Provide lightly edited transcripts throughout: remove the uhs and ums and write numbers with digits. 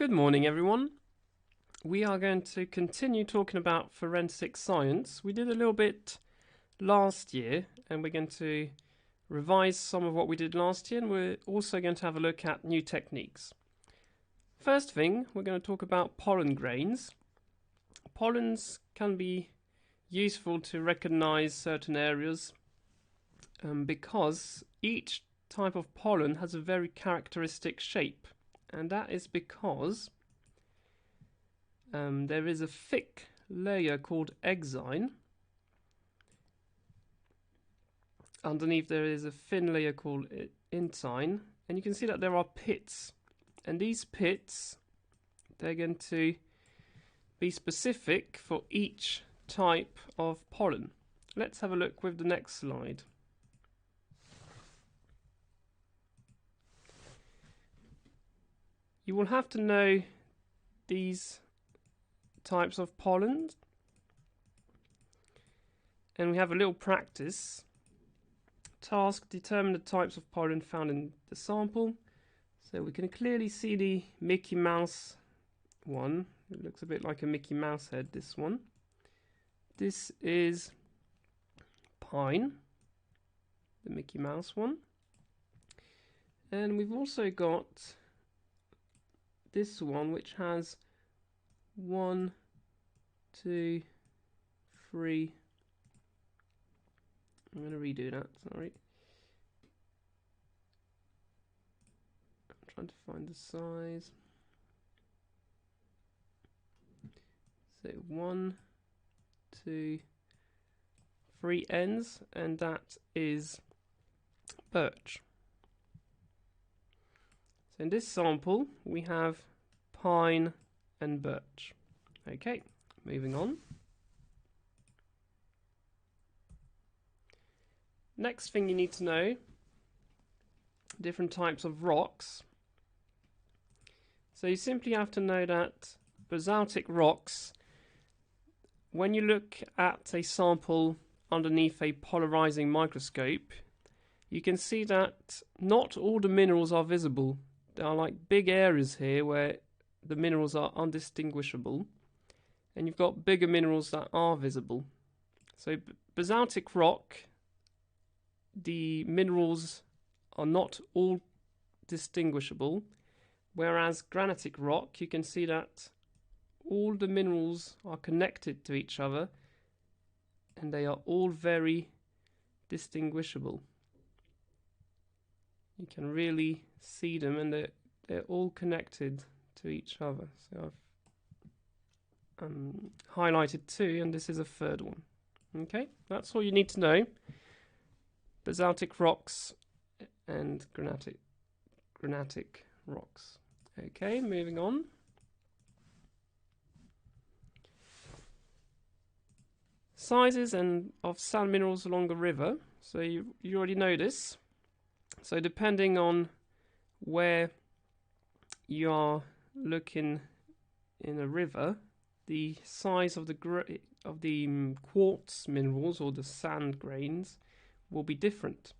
Good morning, everyone. We are going to continue talking about forensic science. We did a little bit last year, and we're going to revise some of what we did last year, and we're also going to have a look at new techniques. First thing, we're going to talk about pollen grains. Pollens can be useful to recognize certain areas because each type of pollen has a very characteristic shape, and that is because there is a thick layer called exine. Underneath there is a thin layer called intine, and you can see that there are pits, and these pits, they're going to be specific for each type of pollen. Let's have a look with the next slide. You will have to know these types of pollen, and we have a little practice. Task: determine the types of pollen found in the sample. So we can clearly see the Mickey Mouse one. It looks a bit like a Mickey Mouse head, this one. This is pine, the Mickey Mouse one. And we've also got this one, which has 1, 2, 3. I'm going to redo that, sorry. I'm trying to find the size. So 1, 2, 3 ends, and that is birch. So in this sample, we have pine and birch. Okay, moving on. Next thing you need to know, different types of rocks. So you simply have to know that basaltic rocks, when you look at a sample underneath a polarizing microscope, you can see that not all the minerals are visible. There are like big areas here where the minerals are undistinguishable, and you've got bigger minerals that are visible. So basaltic rock, the minerals are not all distinguishable, whereas granitic rock, you can see that all the minerals are connected to each other and they are all very distinguishable. You can really see them, and they're all connected to each other. So I've highlighted 2, and this is a third one. Okay, that's all you need to know. Basaltic rocks and granitic rocks. Okay, moving on. Sizes of sand minerals along a river. So you already know this. So depending on where you are looking in a river, the size of the quartz minerals or the sand grains will be different.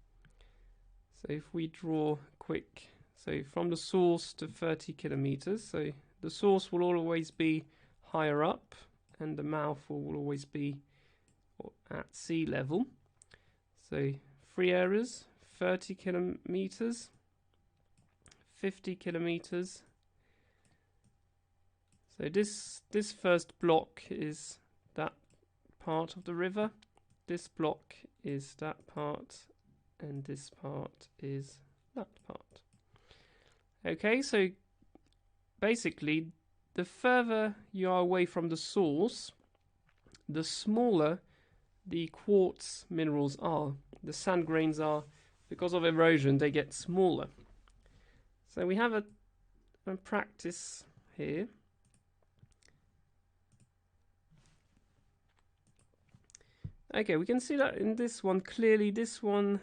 So if we draw quick, so from the source to 30 kilometers, so the source will always be higher up and the mouth will always be at sea level. So 3 areas, 30 kilometers, 50 kilometers. So this first block is that part of the river, this block is that part, and this part is that part. Okay, so basically the further you are away from the source, the smaller the quartz minerals are. The sand grains are, because of erosion, they get smaller. So we have a practice here. Okay, we can see that in this one clearly. This one,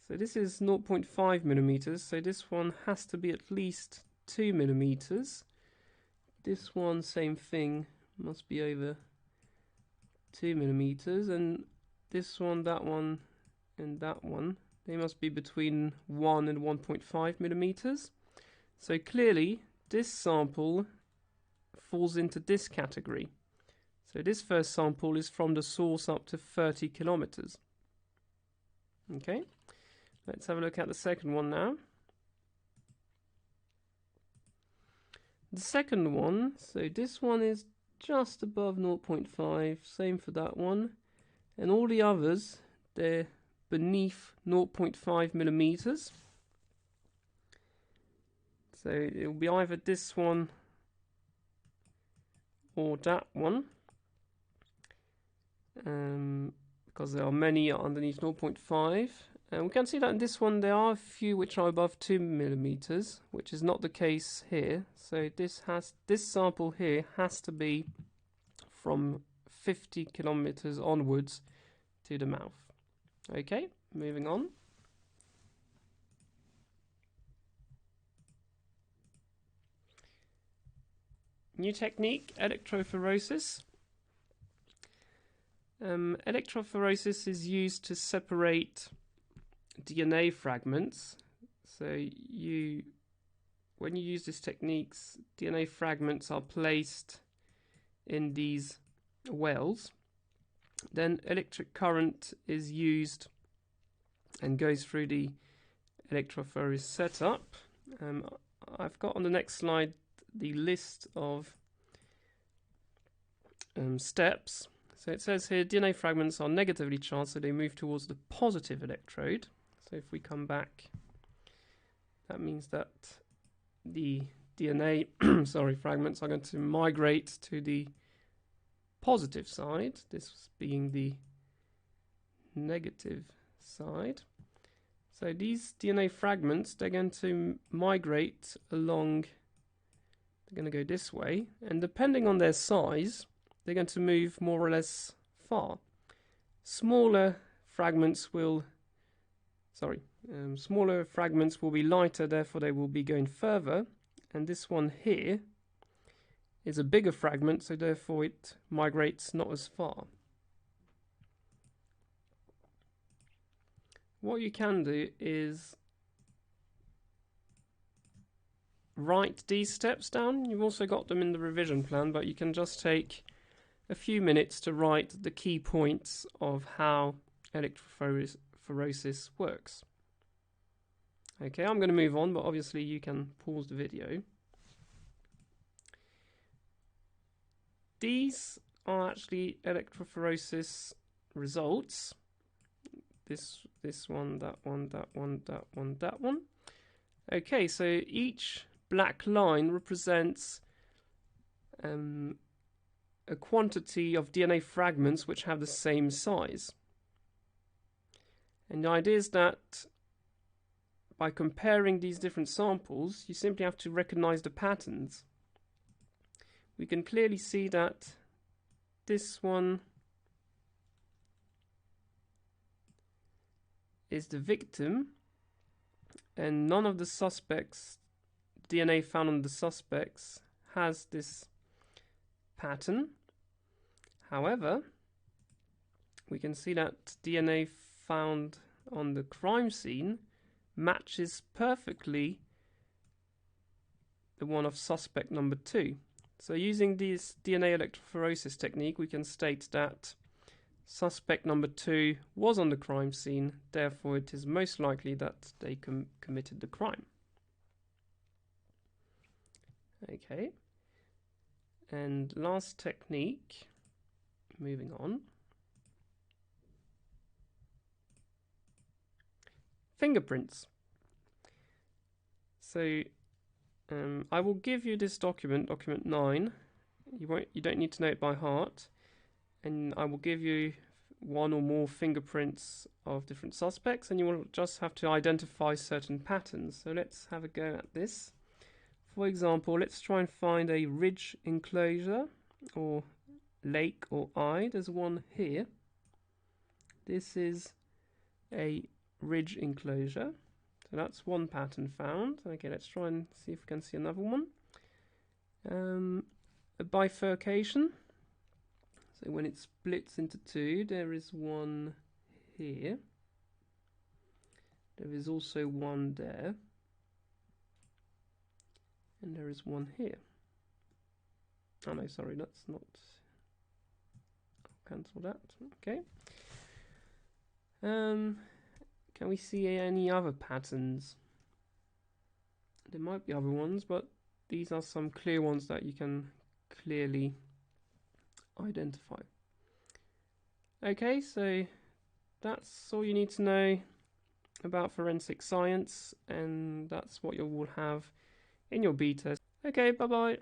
so this is 0.5 millimeters, so this one has to be at least 2 millimeters. This one, same thing, must be over 2 millimeters, and this one, that one, and that one, they must be between 1 and 1.5 millimeters. So clearly this sample falls into this category. So this first sample is from the source up to 30 kilometers. Okay, let's have a look at the second one now. The second one, so this one is just above 0.5, same for that one. And all the others, they're beneath 0.5 millimeters. So it will be either this one or that one. Because there are many underneath 0.5. And we can see that in this one there are a few which are above 2 millimeters, which is not the case here. So this sample here has to be from 50 kilometers onwards to the mouth. Okay, moving on. New technique, electrophoresis. Electrophoresis is used to separate DNA fragments. So when you use this technique, DNA fragments are placed in these wells. Then electric current is used and goes through the electrophoresis setup. I've got on the next slide the list of steps. So it says here DNA fragments are negatively charged, so they move towards the positive electrode. So if we come back, that means that the DNA fragments are going to migrate to the positive side, this being the negative side. So these DNA fragments, they're going to migrate along, they're going to go this way, and depending on their size, they're going to move more or less far. Smaller fragments will be lighter, therefore they will be going further, and this one here is a bigger fragment, so therefore it migrates not as far. What you can do is write these steps down. You've also got them in the revision plan, but you can just take a few minutes to write the key points of how electrophoresis works. Okay, I'm going to move on, but obviously you can pause the video. These are actually electrophoresis results. This one, that one, that one, that one, that one. Okay, so each black line represents a quantity of DNA fragments which have the same size. And the idea is that by comparing these different samples, you simply have to recognize the patterns. We can clearly see that this one is the victim, and none of the suspects, DNA found on the suspects, has this pattern. However, we can see that DNA found on the crime scene matches perfectly the one of suspect number 2. So using this DNA electrophoresis technique, we can state that suspect number 2 was on the crime scene, therefore it is most likely that they committed the crime. Okay, and last technique, moving on. Fingerprints. So I will give you this document 9. You don't need to know it by heart, and I will give you one or more fingerprints of different suspects, and you will just have to identify certain patterns. So let's have a go at this. For example, let's try and find a ridge enclosure or lake or eye. There's one here. This is a ridge enclosure. So that's one pattern found. Okay, let's try and see if we can see another one. A bifurcation. So when it splits into two, there is one here. There is also one there. And there is one here. Oh no, sorry, that's not. I'll cancel that. Okay. Can we see any other patterns? There might be other ones, but these are some clear ones that you can clearly identify. Okay, so that's all you need to know about forensic science, and that's what you will have in your B test. Okay, bye bye.